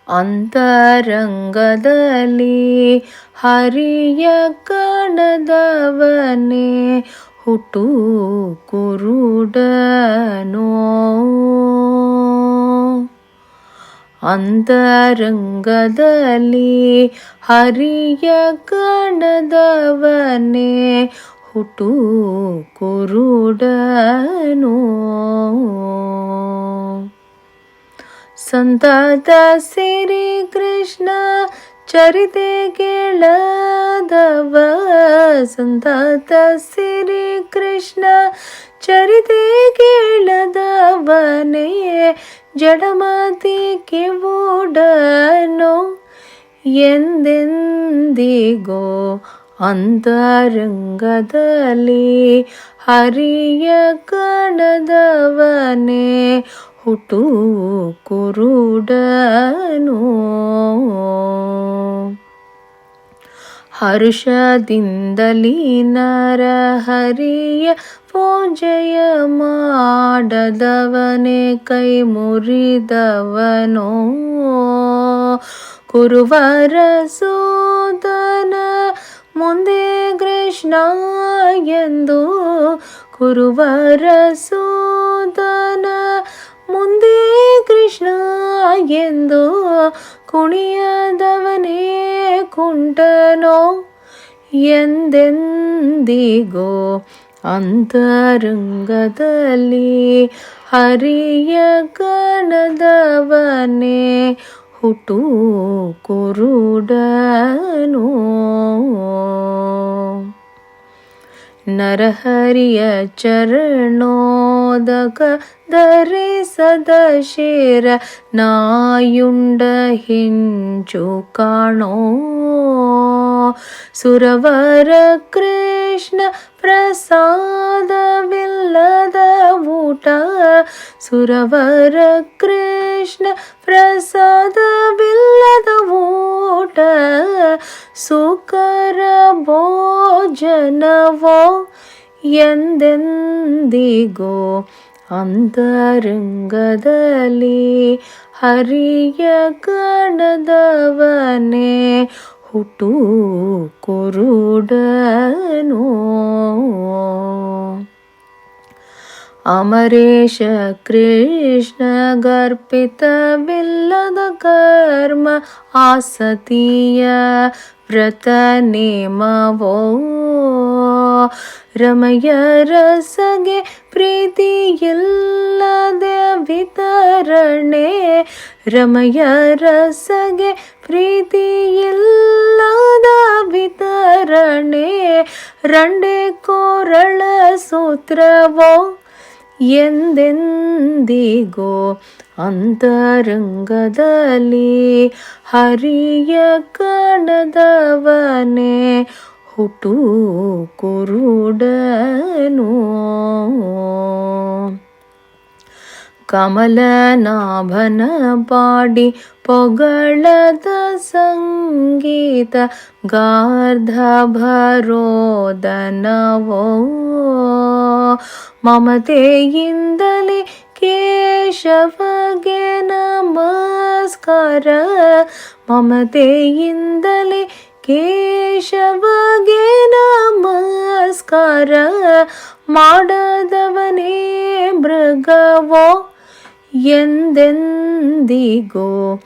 ಅಂತರಂಗದಲ್ಲಿ ಹರಿಯ ಕಾಣದವನೇ ಹುಟ್ಟು ಕುರುಡನೋ. ಅಂತರಂಗದಲ್ಲಿ ಹರಿಯ ಕಾಣದವನೇ ಹುಟ್ಟು ಕುರುಡನೋ. ಸಂತತ ಶ್ರೀ ಕೃಷ್ಣ ಚರಿತೆ ಕೇಳದವ, ಸಂತತ ಶ್ರೀ ಕೃಷ್ಣ ಚರಿತೆ ಕೇಳದವನೇ ಜಡಮತಿ ಕಿವುಡನೋ. ಎಂದೆಂದಿಗೋ ಅಂತರಂಗದಲ್ಲಿ ಹರಿಯ ಕಾಣದವನೇ ಹುಟ್ಟು ಕುರುಡನೋ. ಹರ್ಷದಿಂದಲೀ ನರಹರಿಯ ಪೂಜೆಯ ಮಾಡದವನೇ ಕೈ ಮುರಿದವನೋ. ಕುರುವರ ಸೂತನ ಮುಂದೆ ಕೃಷ್ಣ ಎಂದು, ಕುರುವರ ಸೂತನ ಮುಂದೆ ಕೃಷ್ಣ ಎಂದು ಕುಣಿಯದವನೇ ಕುಂಟನೋ. ಎಂದೆಂದಿಗೋ ಅಂತರಂಗದಲ್ಲಿ ಹರಿಯ ಕಾಣದವನೇ ಹುಟ್ಟು ಕುರುಡನೋ. ನರಹರಿಯ ಚರಣೋದಕ ಧರಿಸದ ಶೇರ ನಾಯುಂಡ ಹಿಂಚು ಕಾಣೋ. ಸುರವರ ಕೃಷ್ಣ ಪ್ರಸಾದವಿಲ್ಲದ ಊಟ, ಸುರವರ ಕೃಷ್ಣ ಪ್ರಸಾದವಿಲ್ಲದ ಊಟ ಸುಕರ ಭೋಜನವೋ. ಎಂದೆಂದಿಗೋ ಅಂತರಂಗದಲ್ಲಿ ಹರಿಯ ಕಾಣದವನೇ ಹುಟ್ಟು ಕುರುಡನೋ. ಅಮರೇಶ ಕೃಷ್ಣ ಗರ್ಪಿತವಿಲ್ಲದ ಕರ್ಮ ಆಸತಿಯ ವ್ರತ ನೇಮವೋ. ರಮಯ ರಸಗೆ ಪ್ರೀತಿಯಿಲ್ಲದೆ ವಿತರಣೆ, ರಮಯ ರಸಗೆ ಪ್ರೀತಿಯಿಲ್ಲದ ವಿತರಣೆ ರಂಡೆ ಕೋರಳ ಸೂತ್ರವೋ. ಎಂದೆಂದಿಗೋ ಅಂತರಂಗದಲ್ಲಿ ಹರಿಯ ಕಾಣದವನೇ ಹುಟ್ಟು ಕುರುಡನೋ. ಕಮಲನಾಭನ ಪಾಡಿ ಪೊಗಳದ ಸಂಗೀತ ಗಾರ್ಧಭರೋದನವೋ. ಮಮತೆಯಿಂದಲೇ ಕೇಶವಗೆ ನಮಸ್ಕಾರ, ಮಮತೆಯಿಂದಲೇ ಕೇಶವಗೆ ನಮಸ್ಕಾರ ಮಾಡದವನೇ ಮೃಗವೋ. ಎಂದೆಂದಿಗೋ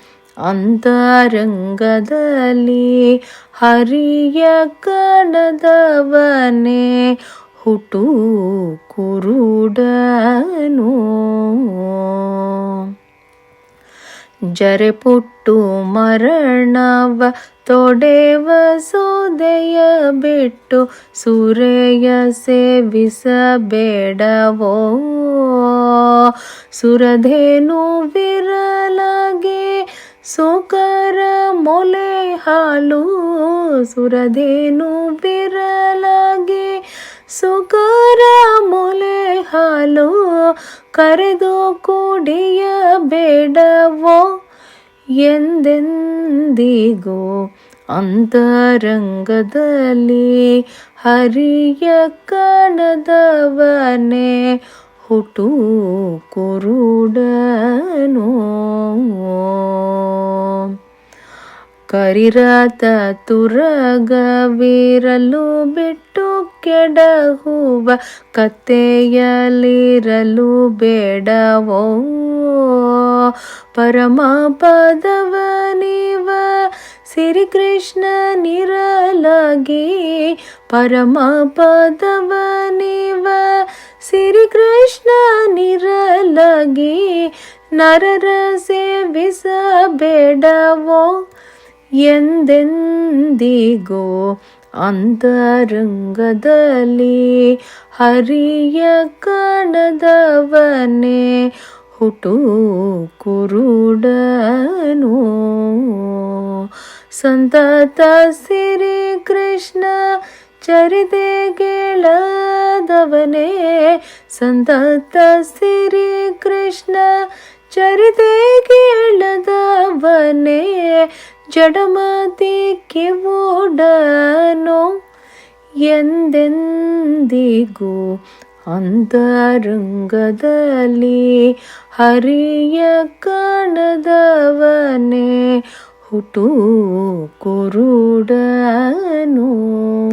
ಅಂತರಂಗದಲ್ಲಿ ಹರಿಯ ಕಾಣದವನೇ ಹುಟ್ಟು ಕುರುಡನೋ. ಜರೆಪುಟ್ಟು ಮರಣವ ತೊಡೆವ ಸೋದೆಯ ಬಿಟ್ಟು ಸುರೆಯ ಸೇವಿಸಬೇಡವೋ. ಸುರಧೇನು ವಿರಲಗೆ ಸುಕರ ಮೊಲೆ ಹಾಲು, ಸುರಧೇನು ವಿರಲಗೆ ಸುಕರ ಮೊಲೆ ಹಾಲು ಕರೆದು ಕುಡಿಯಬೇಡವೋ. ಎಂದೆಂದಿಗೋ ಅಂತರಂಗದಲ್ಲಿ ಹರಿಯ ಕಾಣದವನೇ ಹುಟು ಕುರುಡನು. ಕರಿರಾತ ತುರಗವಿರಲು ಬಿಟ್ಟು ಕೆಡಹುವ ಕತ್ತೆಯಲ್ಲಿರಲು ಬೇಡವೋ. ಪರಮ ಪದವನಿವ ಸಿರಿಕೃಷ್ಣನಿರಲಗಿ, ಪರಮ ಪದವನಿವ ಸಿರಿಕೃಷ್ಣನಿರಲಗಿ, ನರರ ಸೇವಿಸಬೇಡವೋ ಎಂದೆಂದಿಗೂ ಅಂತರಂಗದಲ್ಲಿ ಹರಿಯ ಕಾಣದವನೇ ಹುಟು ಕುರುಡನು. ಸಂತತ ಸಿರಿ ಕೃಷ್ಣ ಚರಿತೆ ಕೇಳದವನೇ, ಸಂತತ ಸಿರಿ ಕೃಷ್ಣ ಚರಿತೆ ಕೇಳದವನೇ, ಜಡಮತಿ ಕಿವುಡನು ಎಂದೆಂದಿಗೂ ಅಂತರಂಗದಲ್ಲಿ ಹರಿಯ ಕಾಣದವನೇ ಹುಟು ಕುರುಡನು.